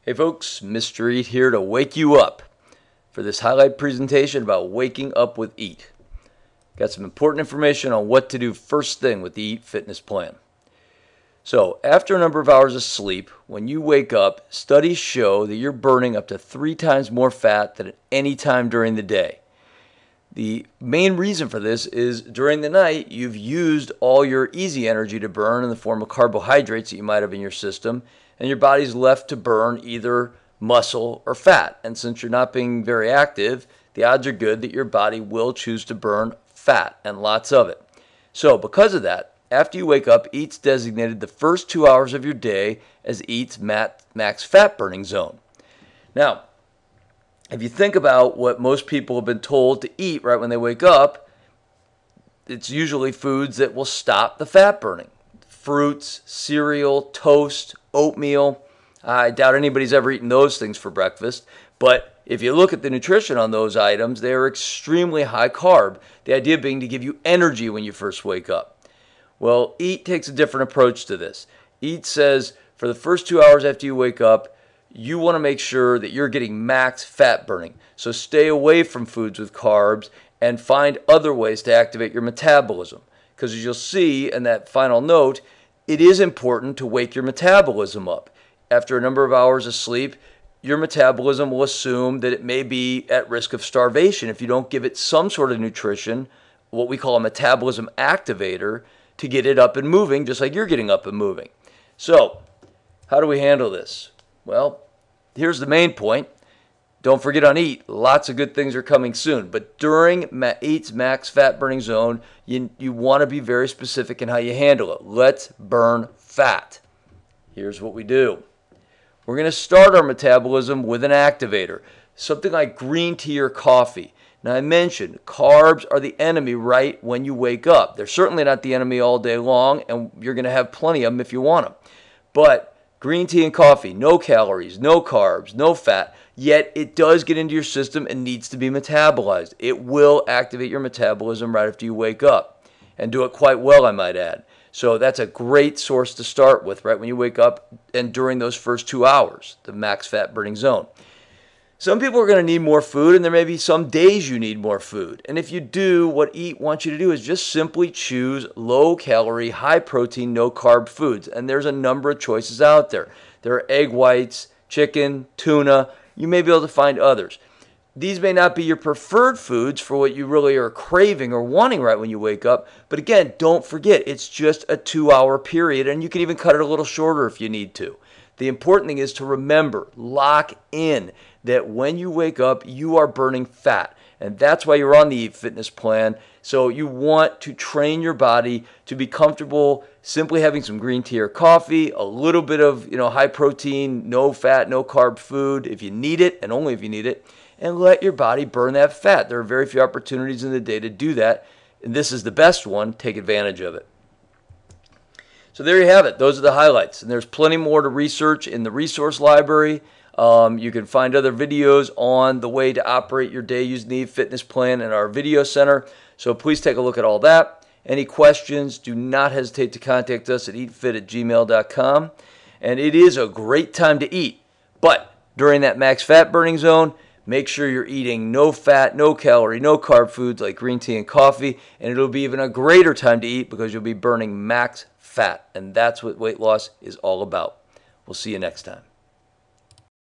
Hey folks, Mr. Eat here to wake you up for this highlight presentation about waking up with EAT. Got some important information on what to do first thing with the EAT fitness plan. So, after a number of hours of sleep, when you wake up, studies show that you're burning up to 3 times more fat than at any time during the day. The main reason for this is during the night, you've used all your easy energy to burn in the form of carbohydrates that you might have in your system, and your body's left to burn either muscle or fat. And since you're not being very active, the odds are good that your body will choose to burn fat, and lots of it. So because of that, after you wake up, EAT's designated the first 2 hours of your day as EAT's max fat burning zone. Now, if you think about what most people have been told to eat right when they wake up, it's usually foods that will stop the fat burning. Fruits, cereal, toast, oatmeal. I doubt anybody's ever eaten those things for breakfast. But if you look at the nutrition on those items, they are extremely high carb. The idea being to give you energy when you first wake up. Well, EAT takes a different approach to this. EAT says for the first 2 hours after you wake up, you want to make sure that you're getting max fat burning. So stay away from foods with carbs and find other ways to activate your metabolism. Because as you'll see in that final note, it is important to wake your metabolism up. After a number of hours of sleep, your metabolism will assume that it may be at risk of starvation if you don't give it some sort of nutrition, what we call a metabolism activator, to get it up and moving, just like you're getting up and moving. So, how do we handle this? Well, here's the main point. Don't forget on EAT, lots of good things are coming soon. But during EAT's max fat burning zone, you want to be very specific in how you handle it. Let's burn fat. Here's what we do. We're going to start our metabolism with an activator, something like green tea or coffee. Now, I mentioned carbs are the enemy right when you wake up. They're certainly not the enemy all day long, and you're going to have plenty of them if you want them. But green tea and coffee, no calories, no carbs, no fat, yet it does get into your system and needs to be metabolized. It will activate your metabolism right after you wake up, and do it quite well, I might add. So that's a great source to start with right when you wake up and during those first 2 hours, the max fat burning zone. Some people are going to need more food, and there may be some days you need more food. And if you do, what EAT wants you to do is just simply choose low-calorie, high-protein, no-carb foods. And there's a number of choices out there. There are egg whites, chicken, tuna. You may be able to find others. These may not be your preferred foods for what you really are craving or wanting right when you wake up. But again, don't forget, it's just a 2-hour period, and you can even cut it a little shorter if you need to. The important thing is to remember, lock in that when you wake up, you are burning fat. And that's why you're on the EAT fitness plan. So you want to train your body to be comfortable simply having some green tea or coffee, a little bit of high protein, no fat, no carb food if you need it, and only if you need it, and let your body burn that fat. There are very few opportunities in the day to do that, and this is the best one. Take advantage of it. So there you have it. Those are the highlights. And there's plenty more to research in the resource library. You can find other videos on the way to operate your day using the EAT fitness plan in our video center. So please take a look at all that. Any questions, do not hesitate to contact us at eatfit@gmail.com. And it is a great time to eat. But during that max fat burning zone, make sure you're eating no fat, no calorie, no carb foods like green tea and coffee. And it'll be even a greater time to eat because you'll be burning max fat. And that's what weight loss is all about. We'll see you next time.